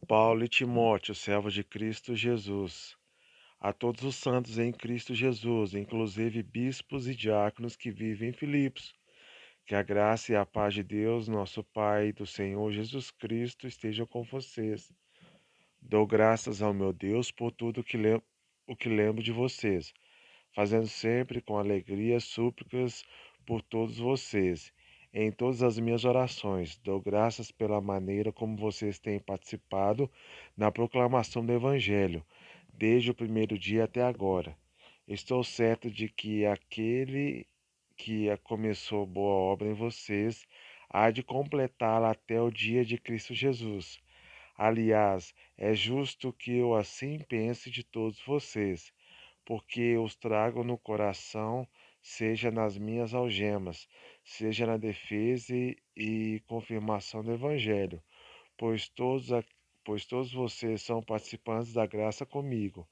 Paulo e Timóteo, servos de Cristo Jesus, a todos os santos em Cristo Jesus, inclusive bispos e diáconos que vivem em Filipos, que a graça e a paz de Deus, nosso Pai, e do Senhor Jesus Cristo estejam com vocês. Dou graças ao meu Deus por tudo o que lembro de vocês, fazendo sempre com alegria súplicas por todos vocês. Em todas as minhas orações, dou graças pela maneira como vocês têm participado na proclamação do Evangelho, desde o primeiro dia até agora. Estou certo de que aquele que começou boa obra em vocês há de completá-la até o dia de Cristo Jesus. Aliás, é justo que eu assim pense de todos vocês, porque os trago no coração, seja nas minhas algemas, seja na defesa e confirmação do Evangelho, pois pois todos vocês são participantes da graça comigo,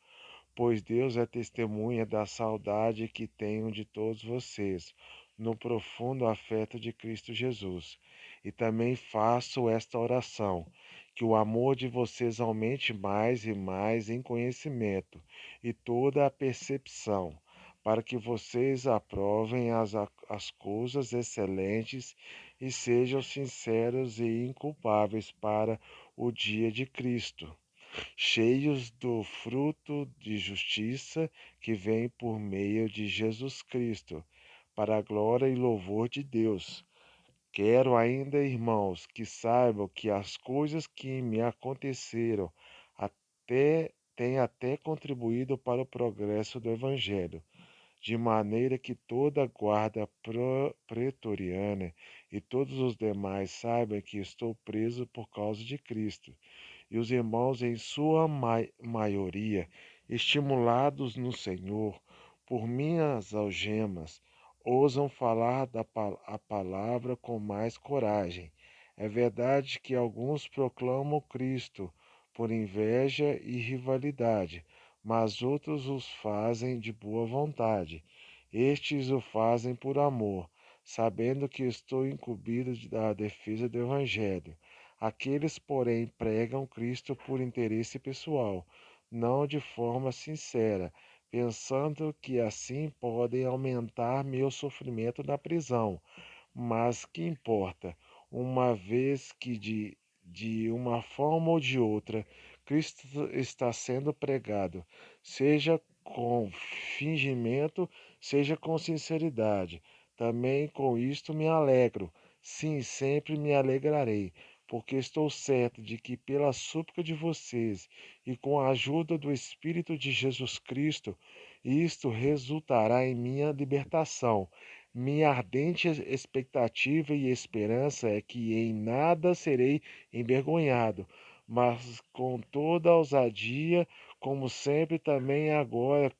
pois Deus é testemunha da saudade que tenho de todos vocês, no profundo afeto de Cristo Jesus. E também faço esta oração, que o amor de vocês aumente mais e mais em conhecimento e toda a percepção, para que vocês aprovem as coisas excelentes e sejam sinceros e inculpáveis para o dia de Cristo, cheios do fruto de justiça que vem por meio de Jesus Cristo, para a glória e louvor de Deus. Quero ainda, irmãos, que saibam que as coisas que me aconteceram têm até contribuído para o progresso do Evangelho, de maneira que toda a guarda pretoriana e todos os demais saibam que estou preso por causa de Cristo. E os irmãos, em sua maioria, estimulados no Senhor por minhas algemas, ousam falar a palavra com mais coragem. É verdade que alguns proclamam Cristo por inveja e rivalidade, mas outros os fazem de boa vontade. Estes o fazem por amor, sabendo que estou incumbido da defesa do Evangelho. Aqueles, porém, pregam Cristo por interesse pessoal, não de forma sincera, pensando que assim podem aumentar meu sofrimento na prisão. Mas que importa, uma vez que de uma forma ou de outra Cristo está sendo pregado, seja com fingimento, seja com sinceridade. Também com isto me alegro, sim, sempre me alegrarei, porque estou certo de que pela súplica de vocês e com a ajuda do Espírito de Jesus Cristo, isto resultará em minha libertação. Minha ardente expectativa e esperança é que em nada serei envergonhado, mas com toda a ousadia, como sempre também agora,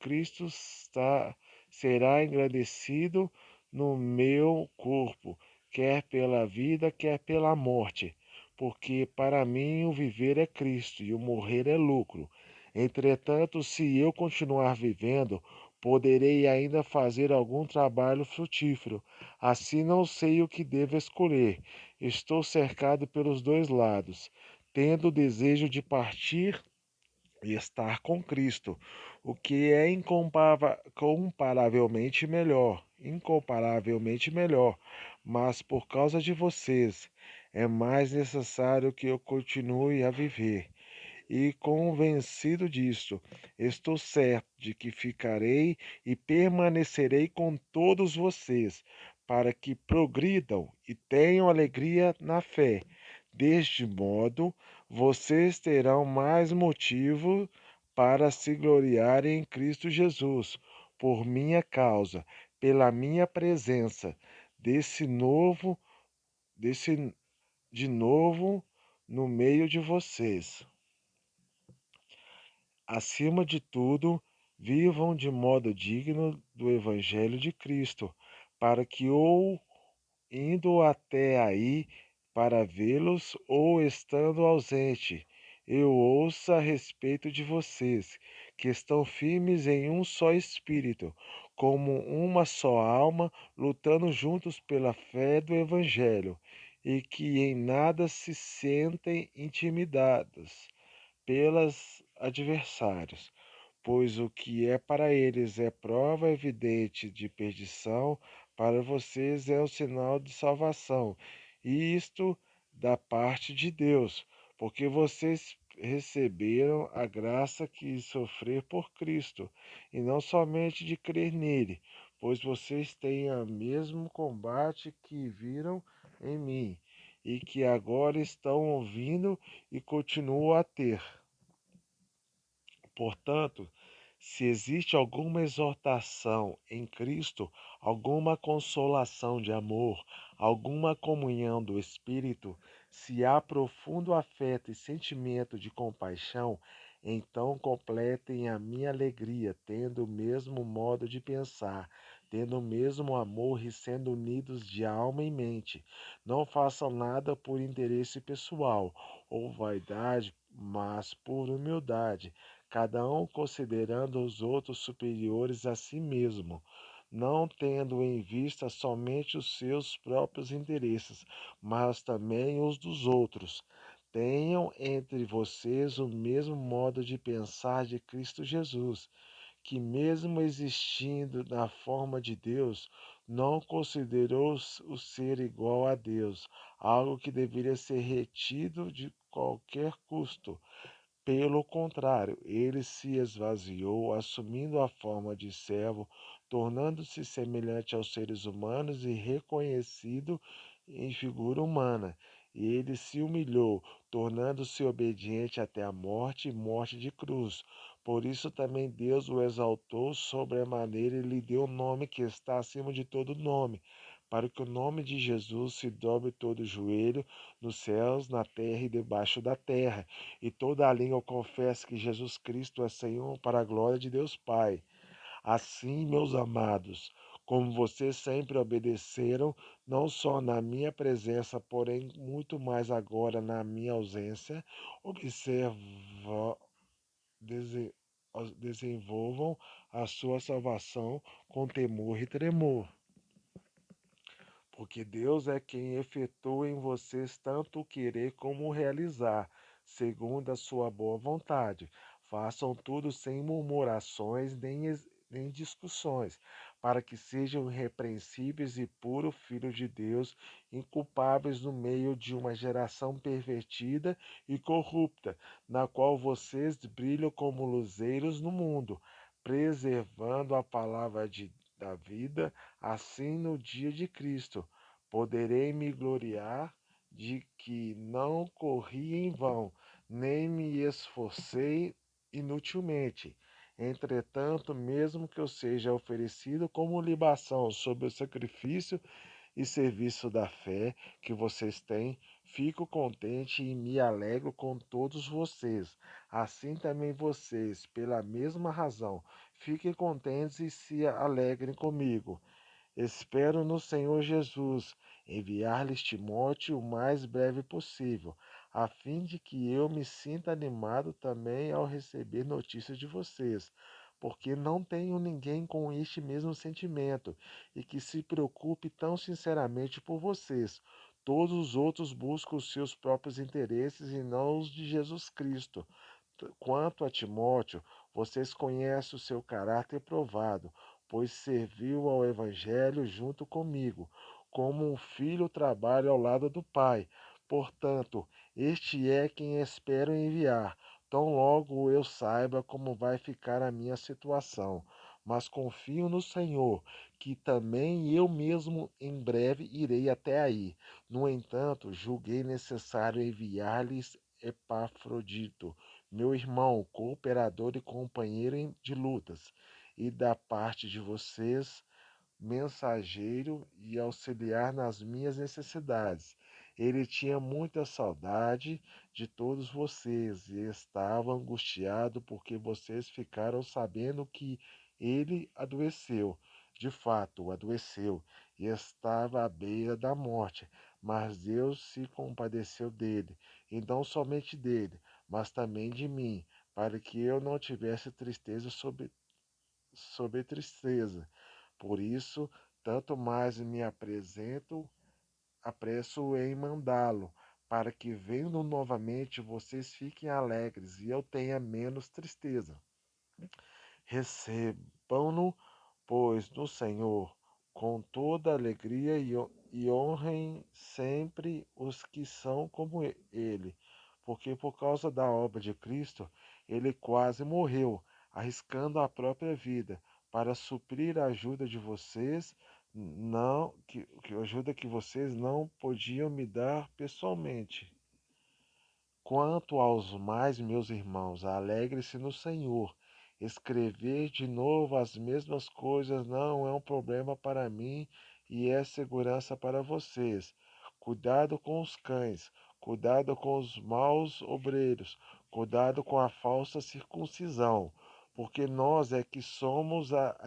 será engrandecido no meu corpo, quer pela vida, quer pela morte. Porque para mim o viver é Cristo e o morrer é lucro. Entretanto, se eu continuar vivendo, poderei ainda fazer algum trabalho frutífero. Assim não sei o que devo escolher. Estou cercado pelos dois lados, tendo o desejo de partir e estar com Cristo, o que é incomparavelmente melhor, mas por causa de vocês é mais necessário que eu continue a viver. E convencido disto, estou certo de que ficarei e permanecerei com todos vocês, para que progridam e tenham alegria na fé. Deste modo, vocês terão mais motivo para se gloriarem em Cristo Jesus, por minha causa, pela minha presença, desse novo, desse de novo no meio de vocês. Acima de tudo, vivam de modo digno do Evangelho de Cristo, para que ou indo até aí para vê-los ou estando ausente, eu ouça a respeito de vocês, que estão firmes em um só espírito, como uma só alma, lutando juntos pela fé do Evangelho, e que em nada se sentem intimidados pelas adversários, pois o que é para eles é prova evidente de perdição, para vocês é um sinal de salvação, e isto da parte de Deus, porque vocês receberam a graça que sofrer por Cristo, e não somente de crer nele, pois vocês têm o mesmo combate que viram em mim, e que agora estão ouvindo e continuam a ter. Portanto, se existe alguma exortação em Cristo, alguma consolação de amor, alguma comunhão do Espírito, se há profundo afeto e sentimento de compaixão, então completem a minha alegria, tendo o mesmo modo de pensar, tendo o mesmo amor e sendo unidos de alma e mente. Não façam nada por interesse pessoal ou vaidade, mas por humildade, cada um considerando os outros superiores a si mesmo, não tendo em vista somente os seus próprios interesses, mas também os dos outros. Tenham entre vocês o mesmo modo de pensar de Cristo Jesus, que, mesmo existindo na forma de Deus, não considerou o ser igual a Deus, algo que deveria ser retido de qualquer custo. Pelo contrário, ele se esvaziou, assumindo a forma de servo, tornando-se semelhante aos seres humanos e reconhecido em figura humana. E ele se humilhou, tornando-se obediente até a morte e morte de cruz. Por isso também Deus o exaltou sobremaneira e lhe deu o nome que está acima de todo nome, para que o nome de Jesus se dobre todo o joelho, nos céus, na terra e debaixo da terra, e toda a língua confesse que Jesus Cristo é Senhor, para a glória de Deus Pai. Assim, meus amados, como vocês sempre obedeceram, não só na minha presença, porém muito mais agora na minha ausência, observa, dese- desenvolvam a sua salvação com temor e tremor, porque Deus é quem efetua em vocês tanto o querer como o realizar, segundo a sua boa vontade. Façam tudo sem murmurações nem discussões, para que sejam irrepreensíveis e puros filhos de Deus, inculpáveis no meio de uma geração pervertida e corrupta, na qual vocês brilham como luzeiros no mundo, preservando a palavra da vida. Assim, no dia de Cristo, poderei me gloriar de que não corri em vão, nem me esforcei inutilmente. Entretanto, mesmo que eu seja oferecido como libação sob o sacrifício e serviço da fé que vocês têm, fico contente e me alegro com todos vocês. Assim também vocês, pela mesma razão, fiquem contentes e se alegrem comigo. Espero no Senhor Jesus enviar-lhes Timóteo o mais breve possível, a fim de que eu me sinta animado também ao receber notícias de vocês, porque não tenho ninguém com este mesmo sentimento e que se preocupe tão sinceramente por vocês. Todos os outros buscam os seus próprios interesses e não os de Jesus Cristo. Quanto a Timóteo, vocês conhecem o seu caráter provado, pois serviu ao Evangelho junto comigo, como um filho trabalha ao lado do pai. Portanto, este é quem espero enviar, tão logo eu saiba como vai ficar a minha situação. Mas confio no Senhor, que também eu mesmo em breve irei até aí. No entanto, julguei necessário enviar-lhes Epafrodito, meu irmão, cooperador e companheiro de lutas, e da parte de vocês, mensageiro e auxiliar nas minhas necessidades. Ele tinha muita saudade de todos vocês e estava angustiado porque vocês ficaram sabendo que ele adoeceu. De fato, adoeceu e estava à beira da morte, mas Deus se compadeceu dele, e não somente dele, mas também de mim, para que eu não tivesse tristeza sobre tristeza. Por isso, tanto mais me apresso em mandá-lo, para que vendo novamente vocês fiquem alegres e eu tenha menos tristeza. Recebam-no, pois, no Senhor com toda alegria e honrem sempre os que são como ele, porque por causa da obra de Cristo, ele quase morreu, arriscando a própria vida, para suprir a ajuda de vocês, não que ajuda que vocês não podiam me dar pessoalmente. Quanto aos mais, meus irmãos, alegre-se no Senhor. Escrever de novo as mesmas coisas não é um problema para mim e é segurança para vocês. Cuidado com os cães, cuidado com os maus obreiros, cuidado com a falsa circuncisão, porque nós é que somos a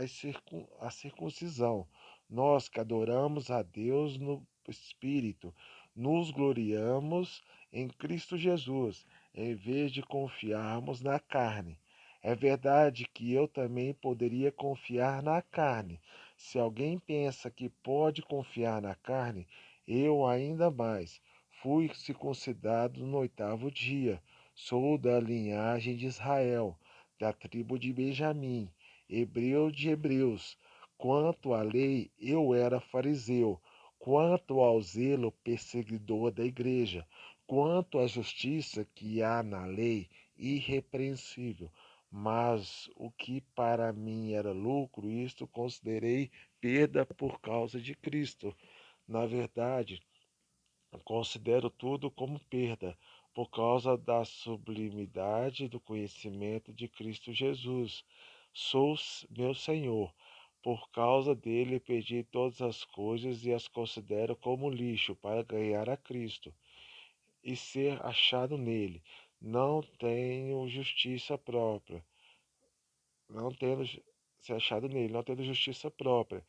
circuncisão. Nós que adoramos a Deus no Espírito, nos gloriamos em Cristo Jesus, em vez de confiarmos na carne. É verdade que eu também poderia confiar na carne. Se alguém pensa que pode confiar na carne, eu ainda mais. Fui circuncidado no 8º dia. Sou da linhagem de Israel, da tribo de Benjamim, hebreu de hebreus. Quanto à lei, eu era fariseu. Quanto ao zelo, perseguidor da igreja. Quanto à justiça que há na lei, irrepreensível. Mas o que para mim era lucro, isto considerei perda por causa de Cristo. Na verdade, considero tudo como perda, por causa da sublimidade do conhecimento de Cristo Jesus. Sou meu Senhor. Por causa dele perdi todas as coisas e as considero como lixo para ganhar a Cristo e ser achado nele. Não tenho justiça própria, não tendo se achado nele, não tendo justiça própria,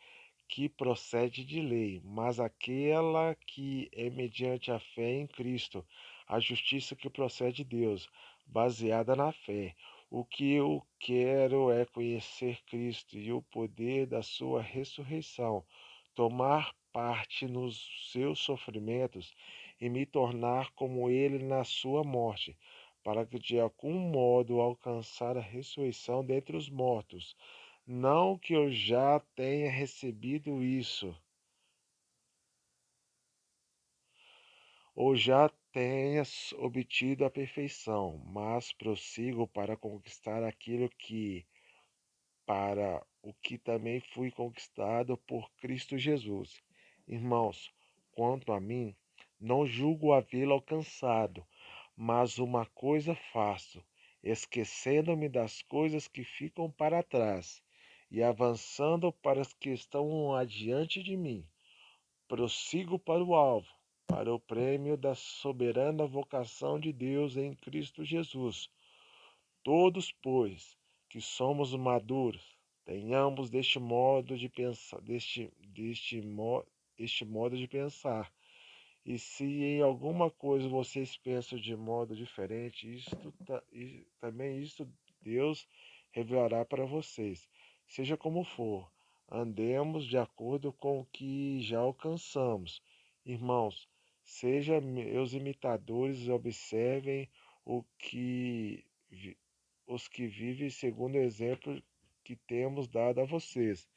que procede de lei, mas aquela que é mediante a fé em Cristo, a justiça que procede de Deus, baseada na fé. O que eu quero é conhecer Cristo e o poder da sua ressurreição, tomar parte nos seus sofrimentos e me tornar como ele na sua morte, para que de algum modo alcançar a ressurreição dentre os mortos. Não que eu já tenha recebido isso, ou já tenha obtido a perfeição, mas prossigo para conquistar aquilo que, para o que também fui conquistado por Cristo Jesus. Irmãos, quanto a mim, não julgo havê-lo alcançado, mas uma coisa faço, esquecendo-me das coisas que ficam para trás e avançando para as que estão adiante de mim. Prossigo para o alvo, para o prêmio da soberana vocação de Deus em Cristo Jesus. Todos, pois, que somos maduros, tenhamos este modo de pensar. E se em alguma coisa vocês pensam de modo diferente, também isto Deus revelará para vocês. Seja como for, andemos de acordo com o que já alcançamos. Irmãos, sejam meus imitadores e observem o que os que vivem segundo o exemplo que temos dado a vocês.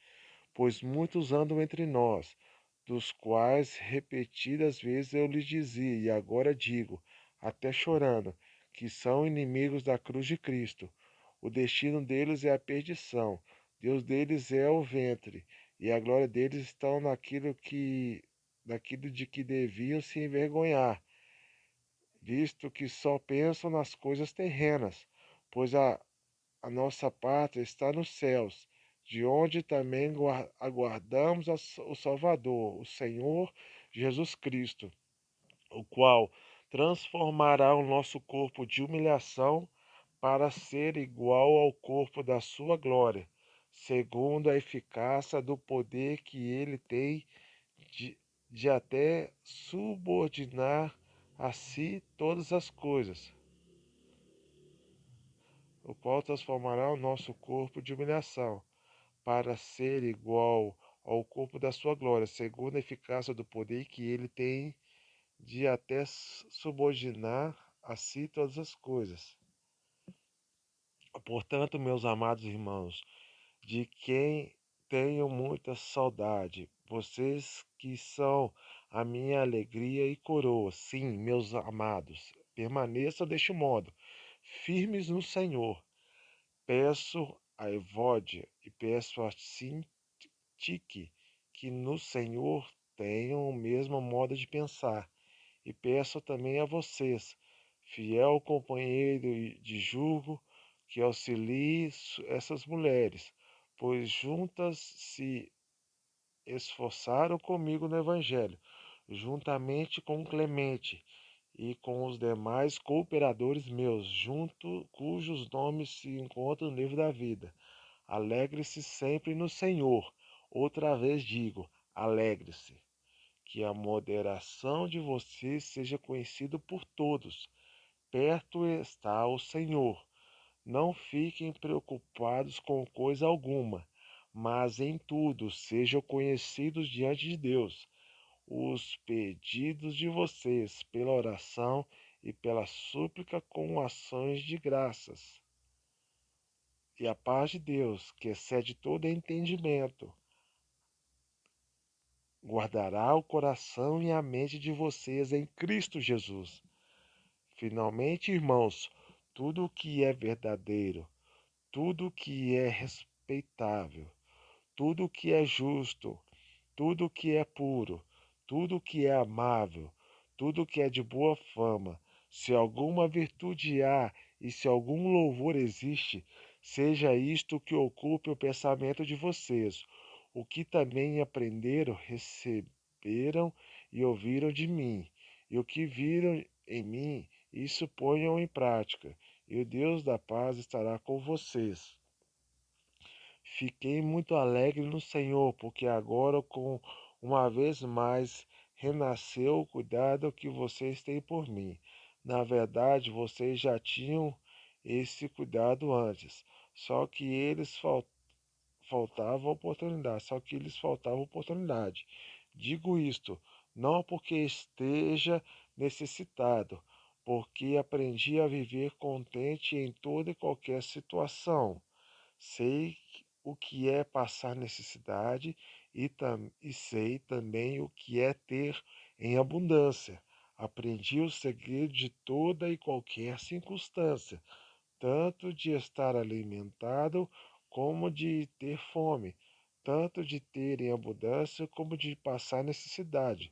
Pois muitos andam entre nós, dos quais repetidas vezes eu lhes dizia, e agora digo, até chorando, que são inimigos da cruz de Cristo. O destino deles é a perdição, Deus deles é o ventre, e a glória deles está naquilo de que deviam se envergonhar, visto que só pensam nas coisas terrenas, pois a nossa pátria está nos céus, de onde também aguardamos o Salvador, o Senhor Jesus Cristo, o qual transformará o nosso corpo de humilhação para ser igual ao corpo da sua glória, segundo a eficácia do poder que ele tem de, de até subordinar a si todas as coisas, o qual transformará o nosso corpo de humilhação para ser igual ao corpo da sua glória, segundo a eficácia do poder que ele tem de até subordinar a si todas as coisas. Portanto, meus amados irmãos, de quem tenho muita saudade, vocês que são a minha alegria e coroa, sim, meus amados, permaneçam deste modo, firmes no Senhor. Peço a Evódia e peço a Sintique que no Senhor tenham o mesmo modo de pensar, e peço também a vocês, fiel companheiro de julgo, que auxilie essas mulheres, pois juntas se esforçaram comigo no Evangelho, juntamente com Clemente e com os demais cooperadores meus, cujos nomes se encontram no livro da vida. Alegre-se sempre no Senhor. Outra vez digo, alegre-se. Que a moderação de vocês seja conhecida por todos. Perto está o Senhor. Não fiquem preocupados com coisa alguma, mas em tudo sejam conhecidos diante de Deus os pedidos de vocês pela oração e pela súplica com ações de graças. E a paz de Deus, que excede todo entendimento, guardará o coração e a mente de vocês em Cristo Jesus. Finalmente, irmãos, tudo o que é verdadeiro, tudo o que é respeitável, tudo o que é justo, tudo o que é puro, tudo o que é amável, tudo o que é de boa fama, se alguma virtude há e se algum louvor existe, seja isto que ocupe o pensamento de vocês, o que também aprenderam, receberam e ouviram de mim, e o que viram em mim, isso ponham em prática, e o Deus da paz estará com vocês. Fiquei muito alegre no Senhor, porque agora, com uma vez mais, renasceu o cuidado que vocês têm por mim. Na verdade, vocês já tinham esse cuidado antes, só que lhes faltava oportunidade. Digo isto, não porque esteja necessitado, porque aprendi a viver contente em toda e qualquer situação. Sei o que é passar necessidade e sei também o que é ter em abundância. Aprendi o segredo de toda e qualquer circunstância, tanto de estar alimentado como de ter fome, tanto de ter em abundância como de passar necessidade.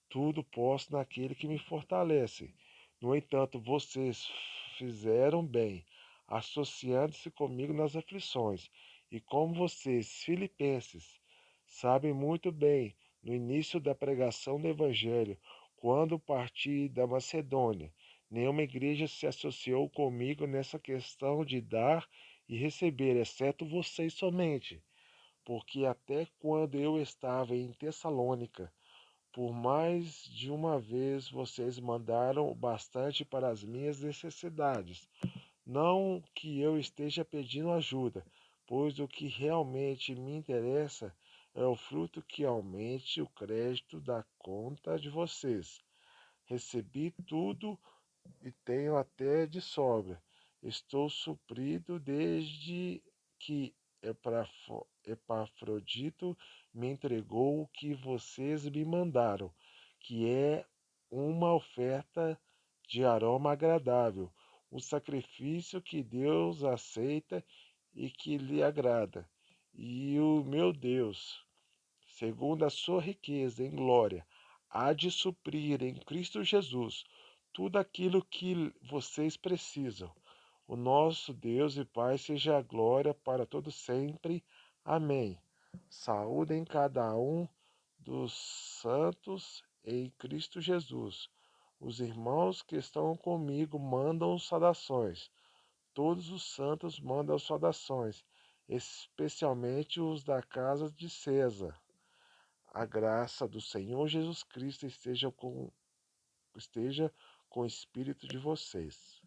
Tudo posso naquele que me fortalece. No entanto, vocês fizeram bem, associando-se comigo nas aflições. E como vocês, filipenses, sabem muito bem, no início da pregação do Evangelho, quando parti da Macedônia, nenhuma igreja se associou comigo nessa questão de dar e receber, exceto vocês somente, porque até quando eu estava em Tessalônica, por mais de uma vez vocês mandaram bastante para as minhas necessidades. Não que eu esteja pedindo ajuda, pois o que realmente me interessa é o fruto que aumente o crédito da conta de vocês. Recebi tudo e tenho até de sobra. Estou suprido desde que Epafrodito me entregou o que vocês me mandaram, que é uma oferta de aroma agradável, um sacrifício que Deus aceita e que lhe agrada. E o meu Deus, segundo a sua riqueza em glória, há de suprir em Cristo Jesus tudo aquilo que vocês precisam. O nosso Deus e Pai seja a glória para todo sempre. Amém. Saúdem cada um dos santos em Cristo Jesus. Os irmãos que estão comigo mandam saudações. Todos os santos mandam saudações, especialmente os da casa de César. A graça do Senhor Jesus Cristo esteja com o espírito de vocês.